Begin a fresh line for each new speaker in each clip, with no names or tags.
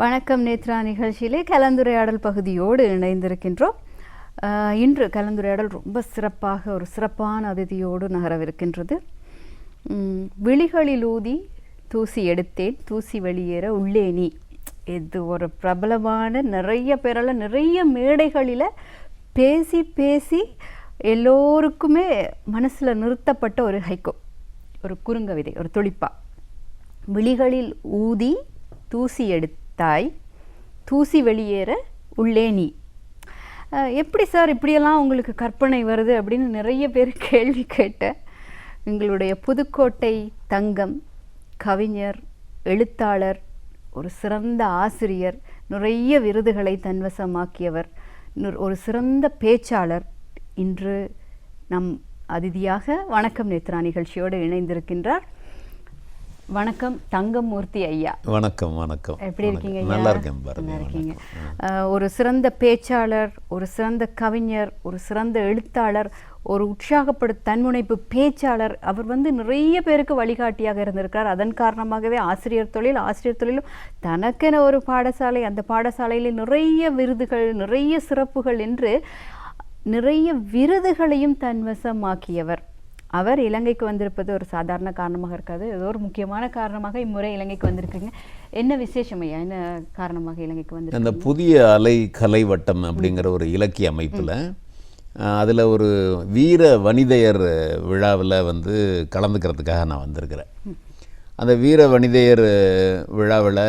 வணக்கம் நேத்ரா நிகழ்ச்சியிலே கலந்துரையாடல் பகுதியோடு இணைந்திருக்கின்றோம். இன்று கலந்துரையாடல் ரொம்ப சிறப்பாக ஒரு சிறப்பான அதிதியோடு நகரவிருக்கின்றது. விழிகளில் ஊதி தூசி எடுத்தேன் தூசி வெளியேற உள்ளே நீ. இது ஒரு பிரபலமான நிறைய பேரால் நிறைய மேடைகளில் பேசி பேசி எல்லோருக்குமே மனசில் நிறுத்தப்பட்ட ஒரு ஹைக்கோ, ஒரு குறுங்கவிதை, ஒரு துளிப்பா. விழிகளில் ஊதி தூசி எடுத்தாய் தூசி வெளியேற உள்ளே நீ. எப்படி சார் இப்படியெல்லாம் உங்களுக்கு கற்பனை வருது அப்படின்னு நிறைய பேர் கேள்வி கேட்டேன். எங்களுடைய புதுக்கோட்டை தங்கம், கவிஞர், எழுத்தாளர், ஒரு சிறந்த ஆசிரியர், நிறைய விருதுகளை தன்வசமாக்கியவர், ஒரு சிறந்த பேச்சாளர் இன்று நம் அதிதியாக வணக்கம் நேத்ரா நிகழ்ச்சியோடு இணைந்திருக்கின்றார். வணக்கம் தங்கமூர்த்தி ஐயா.
வணக்கம். வணக்கம்.
எப்படி இருக்கீங்க?
நல்லா இருக்கேன்.
நல்லா இருக்கீங்க. ஒரு சிறந்த பேச்சாளர், ஒரு சிறந்த கவிஞர், ஒரு சிறந்த எழுத்தாளர், ஒரு தன்முனைப்பு பேச்சாளர். அவர் நிறைய பேருக்கு வழிகாட்டியாக இருந்திருக்கார். அதன் காரணமாகவே ஆசிரியர் தொழிலும் தனக்கென ஒரு பாடசாலை, அந்த பாடசாலையில் நிறைய விருதுகள், நிறைய சிறப்புகள் என்று நிறைய விருதுகளையும் தன்வசமாக்கியவர். அவர் இலங்கைக்கு வந்திருப்பது ஒரு சாதாரண காரணமாக இருக்காது, ஏதோ ஒரு முக்கியமான காரணமாக இம்முறை இலங்கைக்கு வந்திருக்கீங்க. என்ன விசேஷம் ஐயா? என்ன காரணமாக இலங்கைக்கு வந்து?
அந்த புதிய அலை கலை வட்டம் அப்படிங்கிற ஒரு இலக்கிய அமைப்பில் அதில் ஒரு வீர வனிதையர் விழாவில் கலந்துக்கிறதுக்காக நான் வந்திருக்கிறேன். அந்த வீர வனிதையர் விழாவில்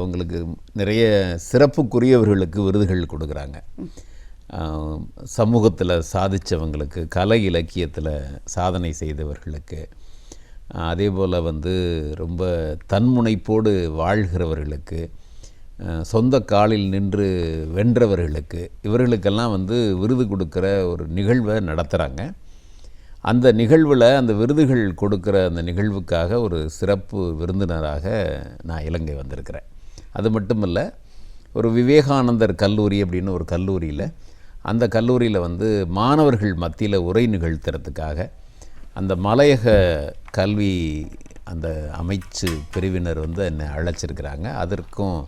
அவங்களுக்கு நிறைய சிறப்புக்குரியவர்களுக்கு விருதுகள் கொடுக்குறாங்க. சமூகத்தில் சாதித்தவங்களுக்கு, கலை இலக்கியத்தில் சாதனை செய்தவர்களுக்கு, அதே போல் ரொம்ப தன்முனைப்போடு வாழ்கிறவர்களுக்கு, சொந்த காலில் நின்று வென்றவர்களுக்கு, இவர்களுக்கெல்லாம் விருது கொடுக்குற ஒரு நிகழ்வை நடத்துகிறாங்க. அந்த நிகழ்வில் அந்த விருதுகள் கொடுக்குற அந்த நிகழ்வுக்காக ஒரு சிறப்பு விருந்தினராக நான் இலங்கை வந்திருக்கிறேன். அது மட்டுமல்ல, ஒரு விவேகானந்தர் கல்லூரி அப்படின்னு ஒரு கல்லூரியில், அந்த கல்லூரியில் மாணவர்கள் மத்தியில் உரை நிகழ்த்துறதுக்காக அந்த மலையக கல்வி அந்த அமைச்சு பிரிவினர் என்னை அழைச்சிருக்கிறாங்க. அதற்கும்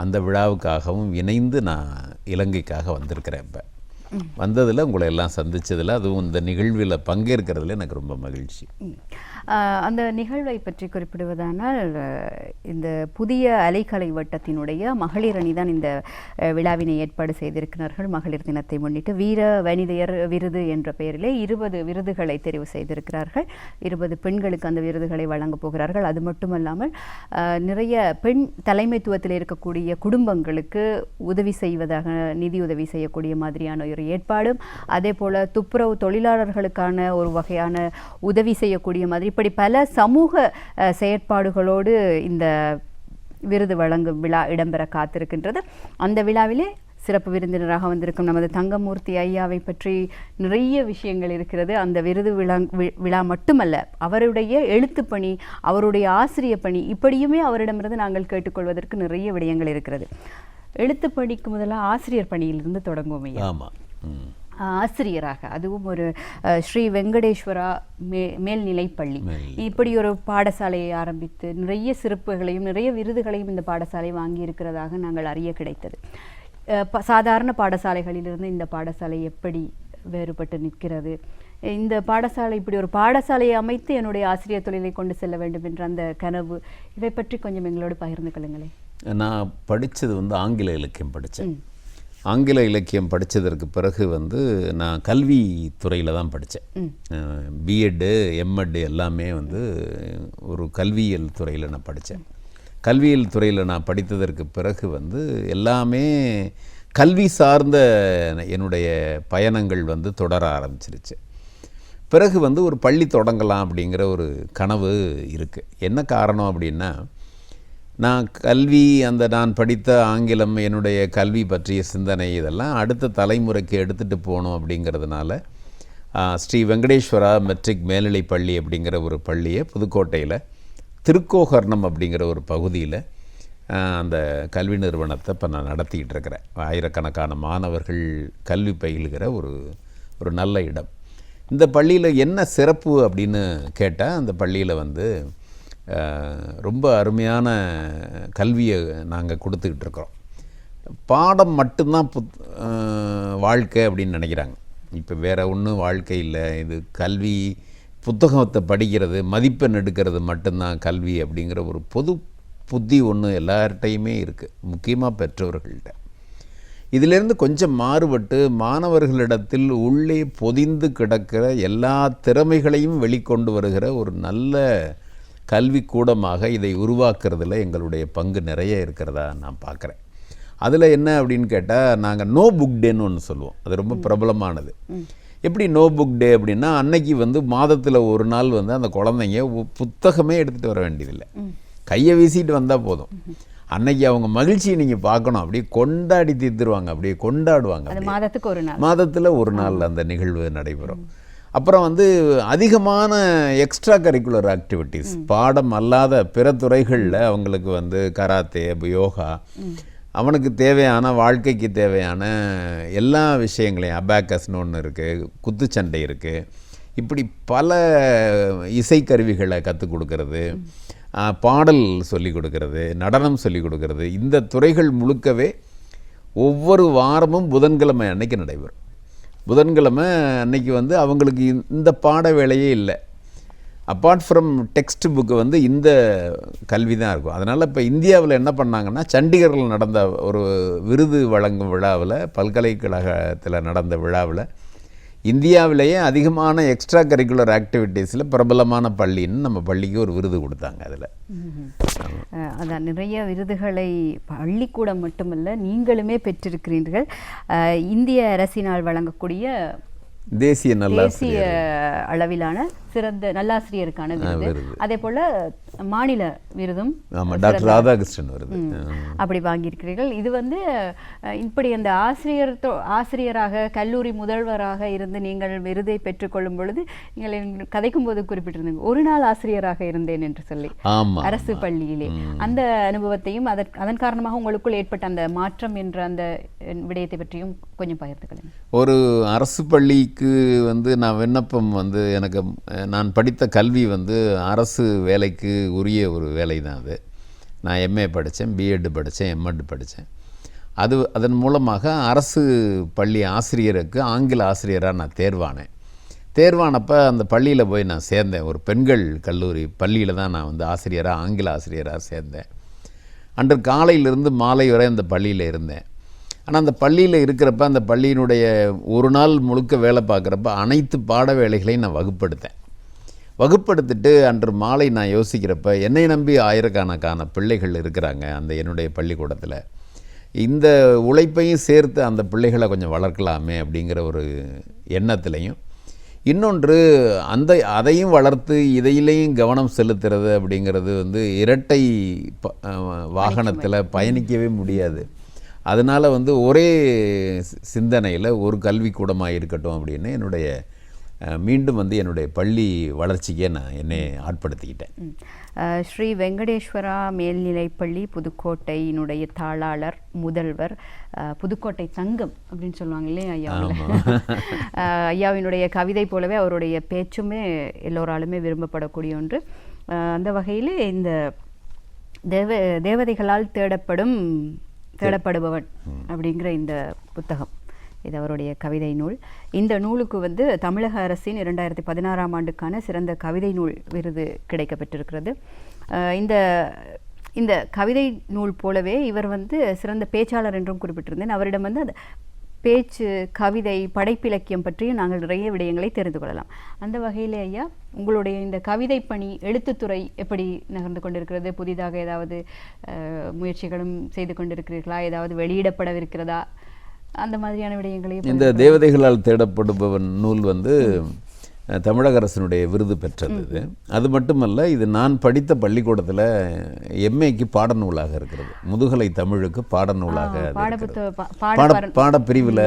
அந்த விழாவுக்காகவும் இணைந்து நான் இலங்கைக்காக வந்திருக்கிறேன். இப்போ வந்ததில் உங்களை எல்லாம் சந்தித்ததில், அதுவும் இந்த நிகழ்வில் பங்கேற்கிறதுல எனக்கு ரொம்ப மகிழ்ச்சி.
அந்த நிகழ்வை பற்றி குறிப்பிடுவதானால், இந்த புதிய அலைக்கலை வட்டத்தினுடைய மகளிர் அணி தான் இந்த விழாவினை ஏற்பாடு செய்திருக்கிறார்கள். மகளிர் தினத்தை முன்னிட்டு வீர வனிதையர் விருது என்ற பெயரிலே 20 விருதுகளை தெரிவு செய்திருக்கிறார்கள். 20 பெண்களுக்கு அந்த விருதுகளை வழங்கப் போகிறார்கள். அது மட்டுமல்லாமல் நிறைய பெண் தலைமைத்துவத்தில் இருக்கக்கூடிய குடும்பங்களுக்கு உதவி செய்வதாக, நிதியுதவி செய்யக்கூடிய மாதிரியான ஒரு ஏற்பாடும், அதே போல் துப்புரவு தொழிலாளர்களுக்கான ஒரு வகையான உதவி செய்யக்கூடிய மாதிரி, இப்படி பல சமூக செயற்பாடுகளோடு இந்த விருது வழங்கும் விழா இடம்பெற காத்திருக்கின்றது. அந்த விழாவிலே சிறப்பு விருந்தினராக வந்திருக்கும் நமது தங்கமூர்த்தி ஐயாவை பற்றி நிறைய விஷயங்கள் இருக்கிறது. அந்த விருது விழா மட்டுமல்ல, அவருடைய எழுத்துப்பணி, அவருடைய ஆசிரிய பணி, இப்படியுமே அவரிடமிருந்து நாங்கள் கேட்டுக்கொள்வதற்கு நிறைய விடயங்கள் இருக்கிறது. எழுத்து பணிக்கு முதல்ல ஆசிரியர் பணியிலிருந்து தொடங்குவோம் ஐயா. ஆசிரியராக, அதுவும் ஒரு ஸ்ரீ வெங்கடேஸ்வரா மேல்நிலைப்பள்ளி, இப்படி ஒரு பாடசாலையை ஆரம்பித்து நிறைய சிறப்புகளையும் நிறைய விருதுகளையும் இந்த பாடசாலை வாங்கி இருக்கிறதாக நாங்கள் அறிய கிடைத்தது. சாதாரண பாடசாலைகளிலிருந்து இந்த பாடசாலை எப்படி வேறுபட்டு நிற்கிறது? இந்த பாடசாலை, இப்படி ஒரு பாடசாலையை அமைத்து என்னுடைய ஆசிரியர் தொழிலை கொண்டு செல்ல வேண்டும் என்ற அந்த கனவு, இதை பற்றி கொஞ்சம் எங்களோடு பகிர்ந்து கொள்ளுங்களேன்.
நான் படித்தது ஆங்கில இலக்கியம் படித்தேன். ஆங்கில இலக்கியம் படித்ததற்கு பிறகு நான் கல்வித்துறையில் தான் படித்தேன். பிஎட்டு, எம்எட் எல்லாமே ஒரு கல்வியியல் துறையில் நான் படித்தேன். கல்வியியல் துறையில் நான் படித்ததற்கு பிறகு எல்லாமே கல்வி சார்ந்த என்னுடைய பயணங்கள் தொடர ஆரம்பிச்சிருச்சு. பிறகு ஒரு பள்ளி தொடங்கலாம் அப்படிங்கிற ஒரு கனவு இருக்குது. என்ன காரணம் அப்படின்னா, நான் நான் படித்த ஆங்கிலம், என்னுடைய கல்வி பற்றிய சிந்தனை, இதெல்லாம் அடுத்த தலைமுறைக்கு எடுத்துகிட்டு போகணும் அப்படிங்கிறதுனால ஸ்ரீ வெங்கடேஸ்வரா மெட்ரிக் மேல்நிலைப் பள்ளி அப்படிங்கிற ஒரு பள்ளியை புதுக்கோட்டையில் திருக்கோகர்ணம் அப்படிங்கிற ஒரு பகுதியில் அந்த கல்வி நிறுவனத்தை இப்போ நான் நடத்திக்கிட்டு இருக்கிறேன். ஆயிரக்கணக்கான மாணவர்கள் கல்வி பயிலுகிற ஒரு நல்ல இடம். இந்த பள்ளியில் என்ன சிறப்பு அப்படின்னு கேட்டால், அந்த பள்ளியில் ரொம்ப அருமையான கல்வியை நாங்கள் கொடுத்துக்கிட்டு இருக்கிறோம். பாடம் மட்டும்தான் வாழ்க்கை அப்படின்னு நினைக்கிறாங்க. இப்போ வேறு ஒன்றும் வாழ்க்கை இல்லை, இது கல்வி புத்தகத்தை படிக்கிறது மதிப்பெண் எடுக்கிறது மட்டும்தான் கல்வி அப்படிங்கிற ஒரு பொது புத்தி ஒன்று எல்லார்ட்டையுமே இருக்குது, முக்கியமாக பெற்றோர்கள்ட்ட. இதிலிருந்து கொஞ்சம் மாறுபட்டு மாணவர்களிடத்தில் உள்ளே பொதிந்து கிடக்கிற எல்லா திறமைகளையும் வெளிக்கொண்டு வருகிற ஒரு நல்ல கல்விக்கூடமாக இதை உருவாக்குறதுல எங்களுடைய பங்கு நிறைய இருக்கிறதா நான் பார்க்குறேன். அதில் என்ன அப்படின்னு கேட்டால், நாங்கள் நோ புக் டேன்னு ஒன்று சொல்லுவோம், அது ரொம்ப பிரபலமானது. எப்படி நோ புக் டே அப்படின்னா, அன்னைக்கு வந்து மாதத்தில் ஒரு நாள் வந்து அந்த குழந்தைங்க புத்தகமே எடுத்துகிட்டு வர வேண்டியதில்லை, கையை வீசிட்டு வந்தால் போதும். அன்னைக்கு அவங்க மகிழ்ச்சியை நீங்கள் பார்க்கணும், அப்படியே கொண்டாடி தீர்த்துருவாங்க, அப்படியே கொண்டாடுவாங்க.
மாதத்துக்கு ஒரு நாள்,
மாதத்தில் ஒரு நாள் அந்த நிகழ்வு நடைபெறும். அப்புறம் வந்து அதிகமான எக்ஸ்ட்ரா கரிக்குலர் ஆக்டிவிட்டீஸ், பாடம் அல்லாத பிற துறைகளில் அவங்களுக்கு வந்து கராத்தே, யோகா, அவனுக்கு தேவையான வாழ்க்கைக்கு தேவையான எல்லா விஷயங்களையும், அபாக்கஸ்னு ஒன்று இருக்குது, குத்துச்சண்டை இருக்குது, இப்படி பல இசைக்கருவிகளை கற்றுக் கொடுக்கறது, பாடல் சொல்லிக் கொடுக்கறது, நடனம் சொல்லிக் கொடுக்கறது, இந்த துறைகள் முழுக்கவே ஒவ்வொரு வாரமும் புதன்கிழமை அன்னைக்கு நடைபெறும். புதன்கிழமை அன்னைக்கு வந்து அவங்களுக்கு இந்த பாட வேலையே இல்லை. அப்பார்ட் ஃப்ரம் டெக்ஸ்ட் புக்கு வந்து இந்த கல்வி தான் இருக்கும். அதனால் இப்போ இந்தியாவில் என்ன பண்ணாங்கன்னா, சண்டிகரில் நடந்த ஒரு விருது வழங்கும் விழாவில், பல்கலைக்கழகத்தில் நடந்த விழாவில், இந்தியாவிலேயே அதிகமான எக்ஸ்ட்ரா கரிக்குலர் ஆக்டிவிட்டீஸில் பிரபலமான பள்ளின்னு நம்ம பள்ளிக்கு ஒரு விருது கொடுத்தாங்க. அதில்
அதான் நிறைய விருதுகளை பள்ளிக்கூடம் மட்டுமல்ல நீங்களுமே பெற்றிருக்கிறீர்கள். இந்திய அரசினால் வழங்கக்கூடிய
தேசிய
அளவிலான சிறந்த நல்லாசிரியருக்கான விருது, அதே போல மாநில விருதும்
டாக்டர் ராதாகிருஷ்ணன் விருது
அப்படி வாங்கியிருக்கிறீர்கள். இது வந்து இப்படி அந்த ஆசிரியராக கல்லூரி முதல்வராக இருந்து நீங்கள் விருதை பெற்றுக்கொள்ளும் பொழுது நீங்கள் கதைக்கும் போது குறிப்பிட்டிருந்தீங்க, ஒரு நாள் ஆசிரியராக இருந்தேன் என்று சொல்லி அரசு பள்ளியிலே. அந்த அனுபவத்தையும் அதன் காரணமாக உங்களுக்குள் ஏற்பட்ட அந்த மாற்றம் என்ற அந்த விடயத்தை பற்றியும் கொஞ்சம் பகிர்ந்துக்கலாம்.
ஒரு அரசு பள்ளிக்கு வந்து நான் விண்ணப்பம் வந்து எனக்கு, நான் படித்த கல்வி வந்து அரசு வேலைக்கு உரிய ஒரு வேலை தான் அது. நான் எம்ஏ படித்தேன், பிஎட் படித்தேன், எம்எட் படித்தேன். அதன் மூலமாக அரசு பள்ளி ஆசிரியருக்கு ஆங்கில ஆசிரியராக நான் தேர்வானப்போ அந்த பள்ளியில் போய் நான் சேர்ந்தேன். ஒரு பெண்கள் கல்லூரி பள்ளியில் தான் நான் வந்து ஆசிரியராக, ஆங்கில ஆசிரியராக சேர்ந்தேன். அன்று காலையிலிருந்து மாலை வரை அந்த பள்ளியில் இருந்தேன். ஆனால் அந்த பள்ளியில் இருக்கிறப்ப, அந்த பள்ளியினுடைய ஒரு நாள் முழுக்க வேலை பார்க்குறப்ப அனைத்து பாட வேலைகளையும் நான் வகுப்படுத்திட்டு அன்று மாலை நான் யோசிக்கிறப்ப, என்னை நம்பி ஆயிரக்கணக்கான பிள்ளைகள் இருக்கிறாங்க அந்த என்னுடைய பள்ளிக்கூடத்தில், இந்த உழைப்பையும் சேர்த்து அந்த பிள்ளைகளை கொஞ்சம் வளர்க்கலாமே அப்படிங்கிற ஒரு எண்ணத்துலையும், இன்னொன்று அதையும் வளர்த்து இதையிலையும் கவனம் செலுத்துறது அப்படிங்கிறது வந்து இரட்டை வாகனத்தில் பயணிக்கவே முடியாது. அதனால் வந்து ஒரே சிந்தனையில் ஒரு கல்விக்கூடமாக இருக்கட்டும் அப்படின்னு மீண்டும் வந்து என்னுடைய பள்ளி வளர்ச்சிக்கே நான் என்னை ஆட்படுத்திக்கிட்டேன்.
ஸ்ரீ வெங்கடேஸ்வரா மேல்நிலைப்பள்ளி புதுக்கோட்டையினுடைய தாளாளர், முதல்வர், புதுக்கோட்டை சங்கம் அப்படின்னு சொல்லுவாங்க இல்லையா ஐயா. ஐயாவினுடைய கவிதை போலவே அவருடைய பேச்சுமே எல்லோராலுமே விரும்பப்படக்கூடிய ஒன்று. அந்த வகையில் இந்த தேவதைகளால் தேடப்படுபவன் அப்படிங்கிற இந்த புத்தகம், இது அவருடைய கவிதை நூல். இந்த நூலுக்கு வந்து தமிழக அரசின் 2016ஆம் ஆண்டுக்கான சிறந்த கவிதை நூல் விருது கிடைக்கப்பெற்றிருக்கிறது. இந்த கவிதை நூல் போலவே இவர் வந்து சிறந்த பேச்சாளர் என்றும் குறிப்பிட்டிருந்தேன். அவரிடம் வந்து அந்த பேச்சு, கவிதை, படைப்பிலக்கியம் பற்றியும் நாங்கள் நிறைய விடயங்களை தெரிந்து கொள்ளலாம். அந்த வகையில் ஐயா, உங்களுடைய இந்த கவிதை பணி, எழுத்துத்துறை எப்படி நகர்ந்து கொண்டிருக்கிறது? புதிதாக ஏதாவது முயற்சிகளும் செய்து கொண்டிருக்கிறீர்களா? ஏதாவது வெளியிடப்படவிருக்கிறதா? அந்த மாதிரியான விடயங்களையும்.
இந்த தேவதைகளால் தேடப்படுபவன் நூல் வந்து தமிழக அரசினுடைய விருது பெற்றது. அது மட்டுமல்ல, இது நான் படித்த பள்ளிக்கூடத்தில் எம்ஏக்கு பாடநூலாக இருக்கிறது. முதுகலை தமிழுக்கு பாடநூலாக பாடப்பிரிவில்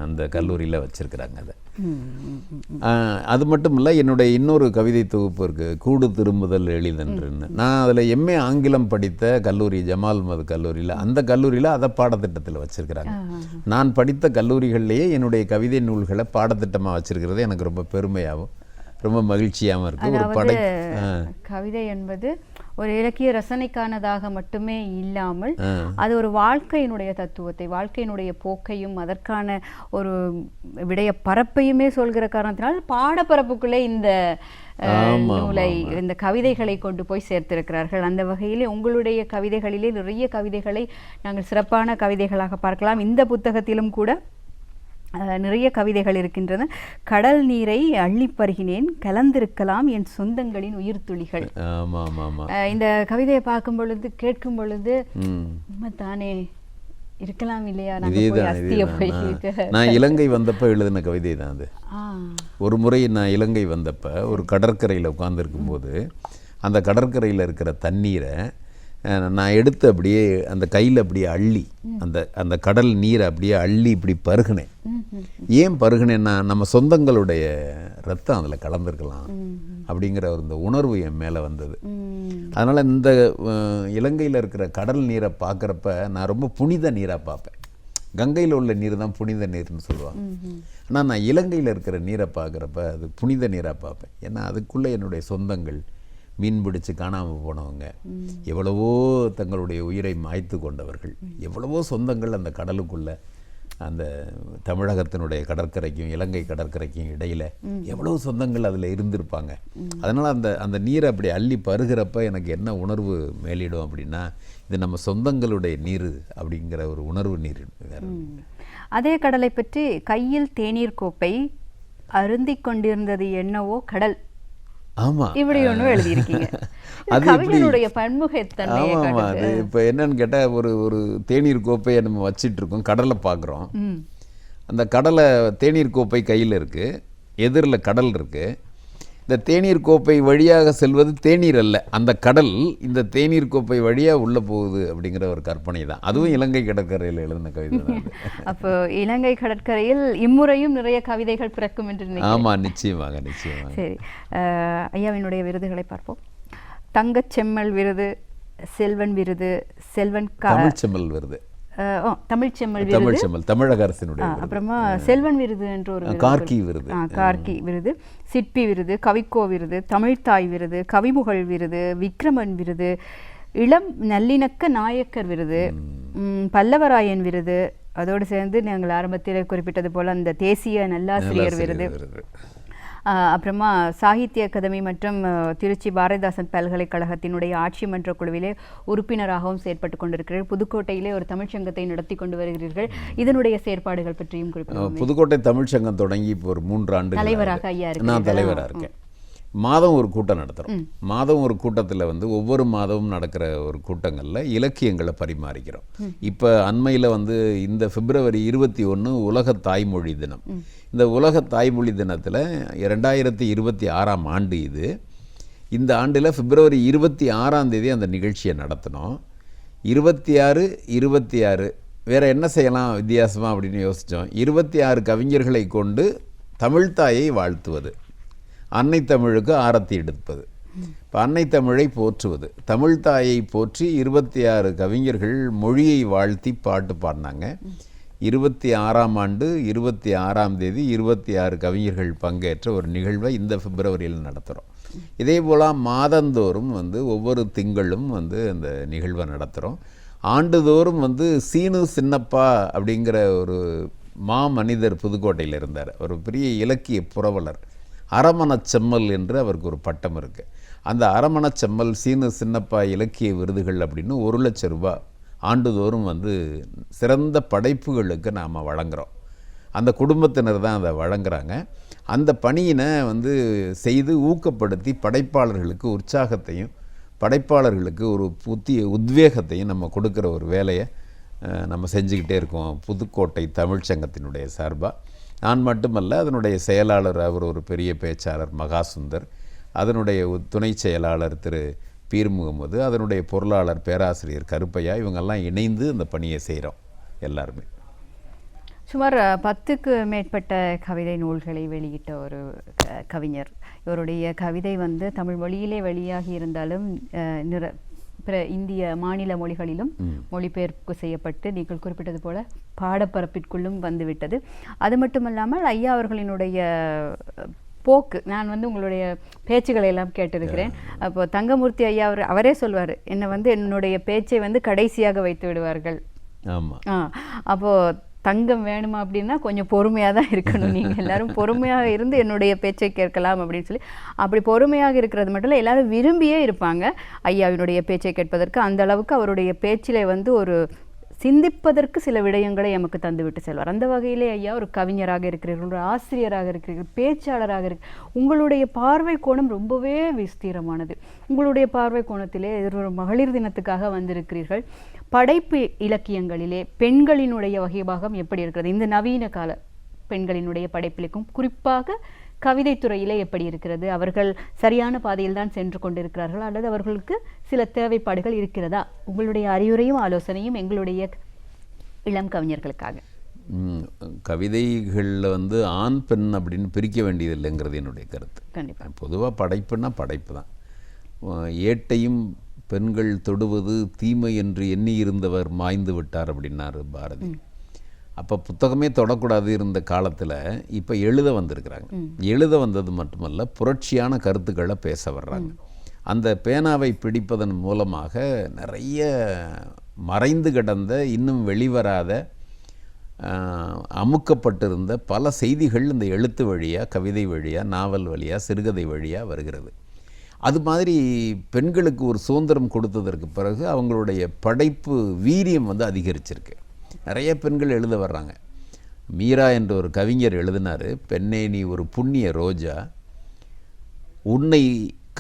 அந்த கல்லூரியில் வச்சிருக்கிறாங்க அதை. அது மட்டும் இல்லை, என்னுடைய இன்னொரு கவிதை தொகுப்பு இருக்குது, கூடு திரும்புதல் எளிதென்றுன்னு. நான் அதில் எம்ஏ ஆங்கிலம் படித்த கல்லூரி ஜமால் மது கல்லூரியில், அந்த கல்லூரியில் அதை பாடத்திட்டத்தில் வச்சுருக்கிறாங்க. நான் படித்த கல்லூரிகள்லேயே என்னுடைய கவிதை நூல்களை பாடத்திட்டமாக வச்சுருக்கிறது எனக்கு ரொம்ப பெருமையாகவும் ரொம்ப மகிழ்ச்சியாகவும் இருக்குது. ஒரு படை
கவிதை என்பது ஒரு இலக்கிய ரசனைக்கானதாக மட்டுமே இல்லாமல் அது ஒரு வாழ்க்கையினுடைய தத்துவத்தை, வாழ்க்கையினுடைய போக்கையும் அதற்கான ஒரு விடைய பரப்பையுமே சொல்கிற காரணத்தினால் பாடப்பரப்புக்குள்ளே இந்த நூலை, இந்த கவிதைகளை கொண்டு போய் சேர்த்திருக்கிறார்கள். அந்த வகையிலே உங்களுடைய கவிதைகளிலே நிறைய கவிதைகளை நாங்கள் சிறப்பான கவிதைகளாக பார்க்கலாம். இந்த புத்தகத்திலும் கூட நிறைய கவிதைகள் இருக்கின்றன. கடல் நீரை அள்ளி பருகினேன், கலந்திருக்கலாம் என் சொந்தங்களின் உயிர் துளிகள். இந்த கவிதையை பார்க்கும் பொழுது, கேட்கும் பொழுது தானே இருக்கலாம் இல்லையா?
நான் இலங்கை வந்தப்ப எழுதின கவிதை தான் அது. ஒரு முறை நான் இலங்கை வந்தப்ப ஒரு கடற்கரையில் உட்கார்ந்துருக்கும் போது அந்த கடற்கரையில் இருக்கிற தண்ணீரை நான் எடுத்து அப்படியே அந்த கையில் அப்படியே அள்ளி அந்த கடல் நீரை அப்படியே அள்ளி இப்படி பருகினேன். ஏன் பருகினேன்னா, நம்ம சொந்தங்களுடைய ரத்தம் அதில் கலந்துருக்கலாம் அப்படிங்கிற ஒரு இந்த உணர்வு என் மேலே வந்தது. அதனால் இந்த இலங்கையில் இருக்கிற கடல் நீரை பார்க்குறப்ப நான் ரொம்ப புனித நீராக பார்ப்பேன். கங்கையில் உள்ள நீர் தான் புனித நீர்னு சொல்லுவாங்க. ஆனால் நான் இலங்கையில் இருக்கிற நீரை பார்க்குறப்ப அது புனித நீராக பார்ப்பேன். ஏன்னா அதுக்குள்ளே என்னுடைய சொந்தங்கள், மீன் பிடிச்சு காணாமல் போனவங்க, எவ்வளவோ தங்களுடைய உயிரை மாய்த்து கொண்டவர்கள், எவ்வளவோ சொந்தங்கள் அந்த கடலுக்குள்ள, அந்த தமிழகத்தினுடைய கடற்கரைக்கும் இலங்கை கடற்கரைக்கும் இடையில் எவ்வளவு சொந்தங்கள் அதில் இருந்திருப்பாங்க. அதனால் அந்த நீரை அப்படி அள்ளி பருகிறப்ப எனக்கு என்ன உணர்வு மேலிடும் அப்படின்னா, இது நம்ம சொந்தங்களுடைய நீர் அப்படிங்கிற ஒரு உணர்வு நீர்.
அதே கடலை பற்றி கையில் தேநீர் கோப்பை அருந்தி கொண்டிருந்தது என்னவோ கடல்.
ஆமா,
இப்படி ஒன்று எழுதியிருக்கீங்க. அது கவிஞனுடைய பன்முகத்தன்மை.
அது இப்போ என்னன்னு கேட்டால், ஒரு தேநீர் கோப்பையை நம்ம வச்சிட்டு இருக்கோம், கடலை பார்க்குறோம். அந்த கடலை தேநீர் கோப்பை கையில் இருக்குது, எதிரில் கடல் இருக்குது. இந்த தேநீர் கோப்பை வழியாக செல்வது தேநீர் அல்ல, அந்த கடல் இந்த தேநீர் கோப்பை வழியாக உள்ளே போகுது அப்படிங்கிற ஒரு கற்பனை தான். அதுவும் இலங்கை கடற்கரையில் எழுதின கவிதை தான்.
அப்போ இலங்கை கடற்கரையில் இம்முறையும் நிறைய கவிதைகள் பிறக்கும் என்று.
ஆமாம், நிச்சயமாக நிச்சயமாக.
சரி, ஐயாவினுடைய விருதுகளை பார்ப்போம். தங்கச்செம்மல் விருது, செல்வன் விருது,
தமிழ்ச்செம்மல் விருது,
தமிழ்ச்செம்மல்
விருது, தமிழக அரசினுடைய.
அப்புறமா செல்வன் விருது என்ற ஒரு
கார்கி விருது,
கார்கி விருது, சிற்பி விருது, கவிக்கோ விருது, தமிழ்த்தாய் விருது, கவிமுகழ் விருது, விக்ரமன் விருது, இளம் நல்லிணக்க நாயக்கர் விருது, பல்லவராயன் விருது, அதோடு சேர்ந்து நாங்கள் ஆரம்பத்தில் குறிப்பிட்டது போல அந்த தேசிய நல்லாசிரியர் விருது, அப்புறமா சாகித்ய அகாதமி மற்றும் திருச்சி பாரதிதாசன் பல்கலைக்கழகத்தினுடைய ஆட்சி மன்ற குழுவிலே உறுப்பினராகவும் செயற்பட்டு கொண்டிருக்கிறீர்கள். புதுக்கோட்டையிலே ஒரு தமிழ்ச்சங்கத்தை நடத்தி கொண்டு வருகிறீர்கள். இதனுடைய செயற்பாடுகள் பற்றியும் குறிப்பிடுவோம்.
புதுக்கோட்டை தமிழ்ச்சங்கம் தொடங்கி இப்போ ஒரு 3 ஆண்டு
தலைவராக ஐயா இருக்கு.
நான் தலைவராக இருக்கேன். மாதம் ஒரு கூட்டம் நடத்துகிறோம். மாதம் ஒரு கூட்டத்தில் ஒவ்வொரு மாதமும் நடக்கிற ஒரு கூட்டங்களில் இலக்கியங்களை பரிமாறிக்கிறோம். இப்போ அண்மையில் இந்த பிப்ரவரி 21 உலக தாய்மொழி தினம். இந்த உலக தாய்மொழி தினத்தில் 2026ஆம் ஆண்டு இது. இந்த ஆண்டில் பிப்ரவரி 26ஆம் தேதி அந்த நிகழ்ச்சியை நடத்தினோம். 26 வேறு என்ன செய்யலாம் வித்தியாசமாக அப்படின்னு யோசித்தோம். 26 கவிஞர்களை கொண்டு தமிழ்த்தாயை வாழ்த்துவது, அன்னை தமிழுக்கு ஆரத்தி எடுப்பது, இப்போ அன்னை தமிழை போற்றுவது, தமிழ்த்தாயை போற்றி 26 கவிஞர்கள் மொழியை வாழ்த்தி பாட்டு பாடினாங்க. 26ஆம் ஆண்டு 26ஆம் தேதி 26 கவிஞர்கள் பங்கேற்ற ஒரு நிகழ்வை இந்த பிப்ரவரியில் நடத்துகிறோம். இதே போல் மாதந்தோறும் ஒவ்வொரு திங்களும் அந்த நிகழ்வை நடத்துகிறோம். ஆண்டுதோறும் சீனு சின்னப்பா அப்படிங்கிற ஒரு மனிதர் புதுக்கோட்டையில் இருந்தார். ஒரு பெரிய இலக்கிய புரவலர், அரமணச்செம்மல் என்று அவருக்கு ஒரு பட்டம் இருக்குது. அந்த அரமணச்செம்மல் சீனு சின்னப்பா இலக்கிய விருதுகள் அப்படின்னு 1 லட்சம் ரூபாய் ஆண்டுதோறும் சிறந்த படைப்புகளுக்கு நாம் வழங்குகிறோம். அந்த குடும்பத்தினர் தான் அதை வழங்குறாங்க. அந்த பணியினை செய்து ஊக்கப்படுத்தி படைப்பாளர்களுக்கு உற்சாகத்தையும் படைப்பாளர்களுக்கு ஒரு புதிய உத்வேகத்தையும் நம்ம கொடுக்குற ஒரு வேலையை நம்ம செஞ்சுக்கிட்டே இருக்கோம் புதுக்கோட்டை தமிழ்ச்சங்கத்தினுடைய சார்பாக. நான் மட்டுமல்ல, அதனுடைய செயலாளர் அவர் ஒரு பெரிய பேச்சாளர் மகாசுந்தர், அதனுடைய துணை செயலாளர் திரு பீர் முகமது, அதனுடைய பொருளாளர் பேராசிரியர் கருப்பையா, இவங்கெல்லாம் இணைந்து அந்த பணியை செய்கிறோம் எல்லாருமே.
சுமார் 10க்கு மேற்பட்ட கவிதை நூல்களை வெளியிட்ட ஒரு கவிஞர். இவருடைய கவிதை தமிழ் மொழியிலே வெளியாகி இருந்தாலும் பிற இந்திய மாநில மொழிகளிலும் மொழிபெயர்ப்பு செய்யப்பட்டு நீங்கள் குறிப்பிட்டது போல பாடப்பரப்பிற்குள்ளும் வந்துவிட்டது. அது மட்டுமல்லாமல் ஐயா அவர்களினுடைய போக்கு. நான் வந்து உங்களுடைய பேச்சுகளை எல்லாம் கேட்டிருக்கிறேன். அப்போ தங்கமூர்த்தி ஐயா அவரே சொல்வார், என்னை வந்து என்னுடைய பேச்சை வந்து கடைசியாக வைத்து விடுவார்கள்.
ஆமாம்.
அப்போது தங்கம் வேணுமா அப்படின்னா கொஞ்சம் பொறுமையாக தான் இருக்கணும். நீங்கள் எல்லாரும் பொறுமையாக இருந்து என்னுடைய பேச்சை கேட்கலாம் அப்படின்னு சொல்லி, அப்படி பொறுமையாக இருக்கிறது மட்டும் இல்லை, எல்லாரும் விரும்பியே இருப்பாங்க ஐயாவினுடைய பேச்சை கேட்பதற்கு. அந்த அளவுக்கு அவருடைய பேச்சிலே வந்து ஒரு சிந்திப்பதற்கு சில விடயங்களை நமக்கு தந்துவிட்டு செல்வார். அந்த வகையிலே ஐயா ஒரு கவிஞராக இருக்கிறீர்கள், ஒரு ஆசிரியராக இருக்கிறீர்கள், பேச்சாளராக உங்களுடைய பார்வை கோணம் ரொம்பவே விஸ்தீரமானது. உங்களுடைய பார்வை கோணத்திலே ஒரு மகளிர் தினத்துக்காக வந்திருக்கிறீர்கள். படைப்பு இலக்கியங்களிலே பெண்களினுடைய வகைபாகம் எப்படி இருக்கிறது இந்த நவீன கால பெண்களினுடைய படைப்பிலக்கும், குறிப்பாக கவிதைத்துறையிலே எப்படி இருக்கிறது? அவர்கள் சரியான பாதையில் தான் சென்று கொண்டிருக்கிறார்கள் அல்லது அவர்களுக்கு சில தேவைப்பாடுகள் இருக்கிறதா? உங்களுடைய அறிவுரையும் ஆலோசனையும் எங்களுடைய இளம் கவிஞர்களுக்காக.
கவிதைகளில் வந்து ஆண் பெண் அப்படின்னு பிரிக்க வேண்டியது இல்லைங்கிறது என்னுடைய கருத்து.
கண்டிப்பாக
பொதுவாக படைப்புன்னா படைப்பு தான். ஏட்டையும் பெண்கள் தொடுவது தீமை என்று எண்ணி இருந்தவர் மாய்ந்து விட்டார் அப்படின்னாரு பாரதி. அப்போ புத்தகமே தொடக்கூடாது இருந்த காலத்தில் இப்போ எழுத வந்திருக்கிறாங்க. எழுத வந்தது மட்டுமல்ல, புரட்சியான கருத்துக்களை பேச வர்றாங்க. அந்த பேனாவை பிடிப்பதன் மூலமாக நிறைய மறைந்து கிடந்த, இன்னும் வெளிவராத, அமுக்கப்பட்டிருந்த பல செய்திகள் இந்த எழுத்து வழியாக, கவிதை வழியாக, நாவல் வழியாக, சிறுகதை வழியாக வருகிறது. அது மாதிரி பெண்களுக்கு ஒரு சுதந்திரம் கொடுத்ததற்கு பிறகு அவங்களுடைய படைப்பு வீரியம் வந்து அதிகரிச்சிருக்கு. நிறைய பெண்கள் எழுத வர்றாங்க. மீரா என்ற ஒரு கவிஞர் எழுதினார், பெண்ணே நீ ஒரு புண்ணிய ரோஜா, உன்னை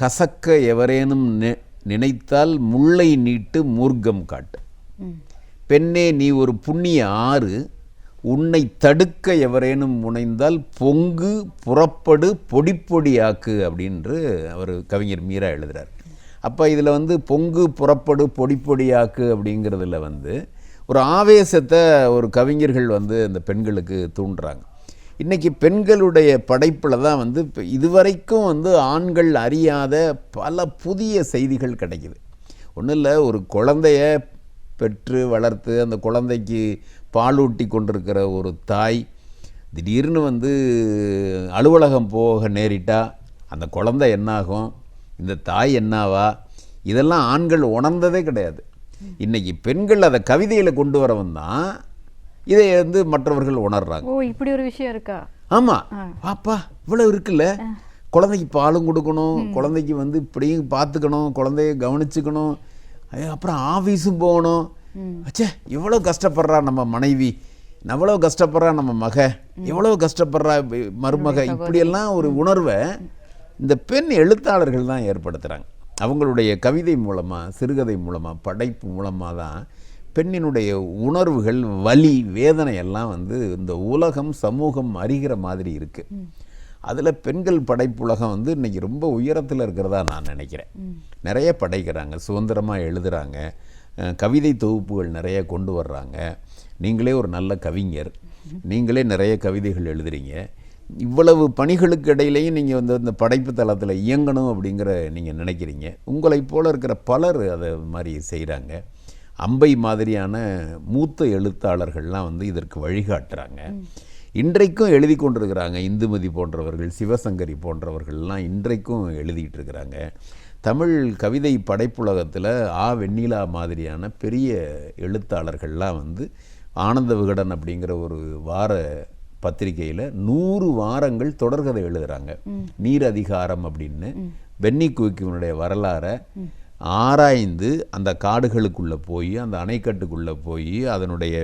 கசக்க எவரேனும் நினைத்தால் முல்லை நீட்டு மூர்க்கம் காட்டு. பெண்ணே நீ ஒரு புண்ணிய ஆறு, உன்னை தடுக்க எவரேனும் முனைந்தால் பொங்கு புறப்படு பொடிப்பொடியாக்கு அப்படின்று அவர் கவிஞர் மீரா எழுதுகிறார். அப்போ இதில் வந்து பொங்கு புறப்படு பொடிப்பொடியாக்கு அப்படிங்கிறதுல வந்து ஒரு ஆவேசத்தை ஒரு கவிஞர்கள் வந்து இந்த பெண்களுக்கு தூண்டுறாங்க. இன்றைக்கி பெண்களுடைய படைப்பில் தான் வந்து இதுவரைக்கும் வந்து ஆண்கள் அறியாத பல புதிய செய்திகள் கிடைக்குது. ஒன்றும் இல்லை, ஒரு குழந்தைய பெற்று வளர்த்து அந்த குழந்தைக்கு பாலூட்டி கொண்டிருக்கிற ஒரு தாய் திடீர்னு வந்து அலுவலகம் போக நேரிட்டா அந்த குழந்தை என்னாகும், இந்த தாய் என்னாவா, இதெல்லாம் ஆண்கள் உணர்ந்ததே கிடையாது. இன்னைக்கு பெண்கள் அதை கவிதையில் கொண்டு வரவன் தான் இதை வந்து மற்றவர்கள் உணர்றாங்க.
ஓ, இப்படி ஒரு விஷயம் இருக்கா?
ஆமாம், பாப்பா இவ்வளோ இருக்குல்ல, குழந்தைக்கு பாலும் கொடுக்கணும், குழந்தைக்கு வந்து இப்படியும் பார்த்துக்கணும், குழந்தைய கவனிச்சுக்கணும், அப்புறம் ஆஃபீஸும் போகணும். அச்சே எவ்வளோ கஷ்டப்படுறா நம்ம மனைவி, எவ்வளோ கஷ்டப்படுறா நம்ம மக, எவ்வளோ கஷ்டப்படுறா மருமக, இப்படியெல்லாம் ஒரு உணர்வை இந்த பெண் எழுத்தாளர்கள் தான் ஏற்படுத்துகிறாங்க. அவங்களுடைய கவிதை மூலமாக, சிறுகதை மூலமாக, படைப்பு மூலமாக தான் பெண்ணினுடைய உணர்வுகள், வலி, வேதனை எல்லாம் வந்து இந்த உலகம், சமூகம் அறிகிற மாதிரி இருக்குது. அதில் பெண்கள் படைப்புலகம் வந்து இன்றைக்கி ரொம்ப உயரத்தில் இருக்கிறதா நான் நினைக்கிறேன். நிறைய படைக்கிறாங்க, சுதந்திரமாக எழுதுகிறாங்க, கவிதை தொகுப்புகள் நிறைய கொண்டு வர்றாங்க. நீங்களே ஒரு நல்ல கவிஞர், நீங்களே நிறைய கவிதைகள் எழுதுறீங்க. இவ்வளவு பணிகளுக்கு இடையிலையும் நீங்கள் வந்து இந்த படைப்பு தளத்தில் இயங்கணும் அப்படிங்கிற நீங்கள் நினைக்கிறீங்க. உங்களைப் போல இருக்கிற பலர் அதை மாதிரி செய்கிறாங்க. அம்பை மாதிரியான மூத்த எழுத்தாளர்கள்லாம் வந்து இதற்கு வழிகாட்டுறாங்க. இன்றைக்கும் எழுதி கொண்டிருக்கிறாங்க. இந்துமதி போன்றவர்கள், சிவசங்கரி போன்றவர்கள்லாம் இன்றைக்கும் எழுதிட்டு இருக்கிறாங்க. தமிழ் கவிதை படைப்புலகத்தில் வெண்ணிலா மாதிரியான பெரிய எழுத்தாளர்கள்லாம் வந்து ஆனந்த விகடன் அப்படிங்கிற ஒரு வார பத்திரிகையில் 100 வாரங்கள் தொடர்கதை எழுதுகிறாங்க. நீர் அதிகாரம் அப்படின்னு பென்னி குயிக்கினுடைய வரலாறை ஆராய்ந்து அந்த காடுகளுக்குள்ளே போய், அந்த அணைக்கட்டுக்குள்ளே போய், அதனுடைய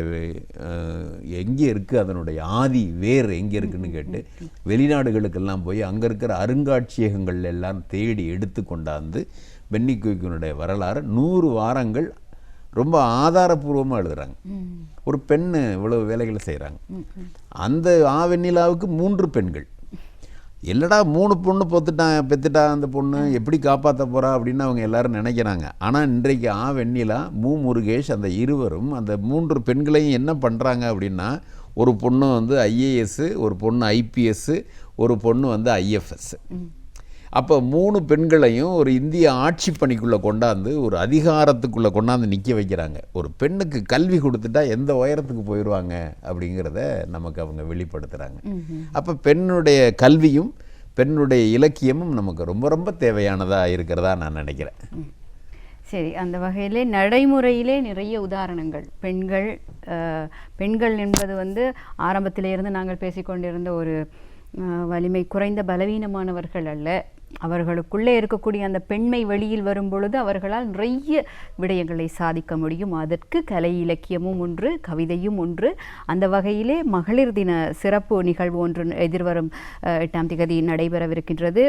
எங்கே இருக்குது, அதனுடைய ஆதி வேர் எங்கே இருக்குதுன்னு கேட்டு வெளிநாடுகளுக்கெல்லாம் போய் அங்கே இருக்கிற அருங்காட்சியகங்கள் எல்லாம் தேடி எடுத்து கொண்டாந்து பென்னி குயிக்கினுடைய வரலாறு 100 வாரங்கள் ரொம்ப ஆதாரபூர்வமாக எழுதுகிறாங்க. ஒரு பெண்ணு இவ்வளவு வேலைகளை செய்கிறாங்க. அந்த வெண்ணிலாவுக்கு 3 பெண்கள். இல்லடா 3 பொண்ணு பெற்றுட்டா அந்த பொண்ணு எப்படி காப்பாற்ற போகிறா அப்படின்னு அவங்க எல்லாரும் நினைக்கிறாங்க. ஆனால் இன்றைக்கு வெண்ணிலா, முருகேஷ் அந்த இருவரும் அந்த 3 பெண்களையும் என்ன பண்ணுறாங்க அப்படின்னா, ஒரு பொண்ணு வந்து IAS, ஒரு பொண்ணு IPS, ஒரு பொண்ணு வந்து IFS. அப்போ 3 பெண்களையும் ஒரு இந்திய ஆட்சி பணிக்குள்ளே கொண்டாந்து, ஒரு அதிகாரத்துக்குள்ளே கொண்டாந்து நிற்க வைக்கிறாங்க. ஒரு பெண்ணுக்கு கல்வி கொடுத்துட்டா எந்த உயரத்துக்கு போயிடுவாங்க அப்படிங்கிறத நமக்கு அவங்க வெளிப்படுத்துகிறாங்க. அப்போ பெண்ணுடைய கல்வியும் பெண்ணுடைய இலக்கியமும் நமக்கு ரொம்ப ரொம்ப தேவையானதாக இருக்கிறதா நான் நினைக்கிறேன்.
சரி, அந்த வகையிலே நடைமுறையிலே நிறைய உதாரணங்கள் பெண்கள் என்பது வந்து ஆரம்பத்திலிருந்து நாங்கள் பேசிக்கொண்டிருந்த ஒரு வலிமை குறைந்த பலவீனமானவர்கள் அல்ல. அவர்களுக்குள்ளே இருக்கக்கூடிய அந்த பெண்மை வெளியில் வரும் பொழுது அவர்களால் நிறைய விடயங்களை சாதிக்க முடியும். அதற்கு கலை இலக்கியமும் ஒன்று, கவிதையும் ஒன்று. அந்த வகையிலே மகளிர் தின சிறப்பு நிகழ்வு ஒன்று எதிர்வரும் 8ஆம் தேதி நடைபெறவிருக்கின்றது.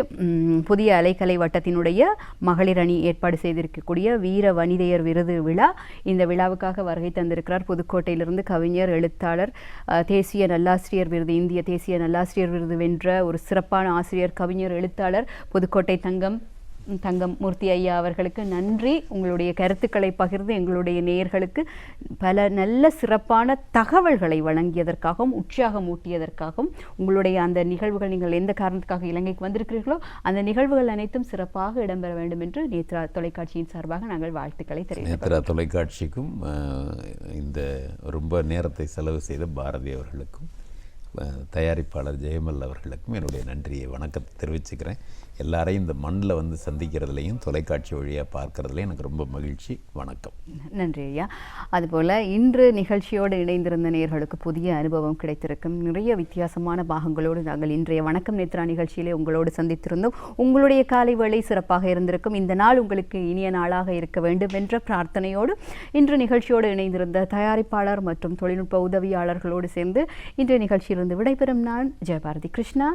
புதிய அலைக்கலை வட்டத்தினுடைய மகளிர் அணி ஏற்பாடு செய்திருக்கக்கூடிய வீர வனிதையர் விருது விழா. இந்த விழாவுக்காக வருகை தந்திருக்கிறார் புதுக்கோட்டையிலிருந்து கவிஞர், எழுத்தாளர், தேசிய நல்லாசிரியர் விருது, இந்திய தேசிய நல்லாசிரியர் விருது வென்ற ஒரு சிறப்பான ஆசிரியர், கவிஞர், எழுத்தாளர் புதுக்கோட்டை தங்கம் மூர்த்தி ஐயா அவர்களுக்கு நன்றி. உங்களுடைய கருத்துக்களை பகிர்ந்து எங்களுடைய நேயர்களுக்கு பல நல்ல சிறப்பான தகவல்களை வழங்கியதற்காகவும் உற்சாகமூட்டியதற்காகவும், உங்களுடைய அந்த நிகழ்வுகள், நீங்கள் எந்த காரணத்துக்காக இலங்கைக்கு வந்திருக்கிறீர்களோ அந்த நிகழ்வுகள் அனைத்தும் சிறப்பாக இடம்பெற வேண்டும் என்று நேத்ரா தொலைக்காட்சியின் சார்பாக நாங்கள் வாழ்த்துக்களை தெரிவிக்கிறோம்.
நேத்ரா தொலைக்காட்சிக்கும் இந்த ரொம்ப நேரத்தை செலவு செய்த பாரதி அவர்களுக்கும் தயாரிப்பாளர் ஜெயமல் அவர்களுக்கும் என்னுடைய நன்றியை வணக்கத்தை தெரிவிச்சுக்கிறேன். எல்லாரையும் இந்த மண்ணில் வந்து சந்திக்கிறதுலையும் தொலைக்காட்சி வழியாக பார்க்கறதுலையும் எனக்கு ரொம்ப மகிழ்ச்சி. வணக்கம்.
நன்றி ஐயா. அதுபோல் இன்று நிகழ்ச்சியோடு இணைந்திருந்த நேயர்களுக்கு புதிய அனுபவம் கிடைத்திருக்கும். நிறைய வித்தியாசமான பாகங்களோடு நாங்கள் இன்றைய வணக்கம் நேத்ரா நிகழ்ச்சியிலே உங்களோடு சந்தித்திருந்தோம். உங்களுடைய காலை வேளை சிறப்பாக இருந்திருக்கும். இந்த நாள் உங்களுக்கு இனிய நாளாக இருக்க வேண்டும் என்ற பிரார்த்தனையோடு இன்று நிகழ்ச்சியோடு இணைந்திருந்த தயாரிப்பாளர் மற்றும் தொழில்நுட்ப உதவியாளர்களோடு சேர்ந்து இன்றைய நிகழ்ச்சியிலிருந்து விடைபெறும் நான் ஜெயபாரதி கிருஷ்ணா.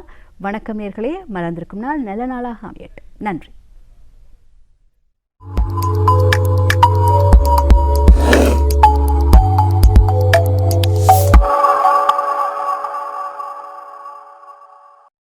வணக்கம் நேயர்களே. மலர்ந்திருக்கும் நாள் நல்ல நாளாக அமையட்டும். நன்றி.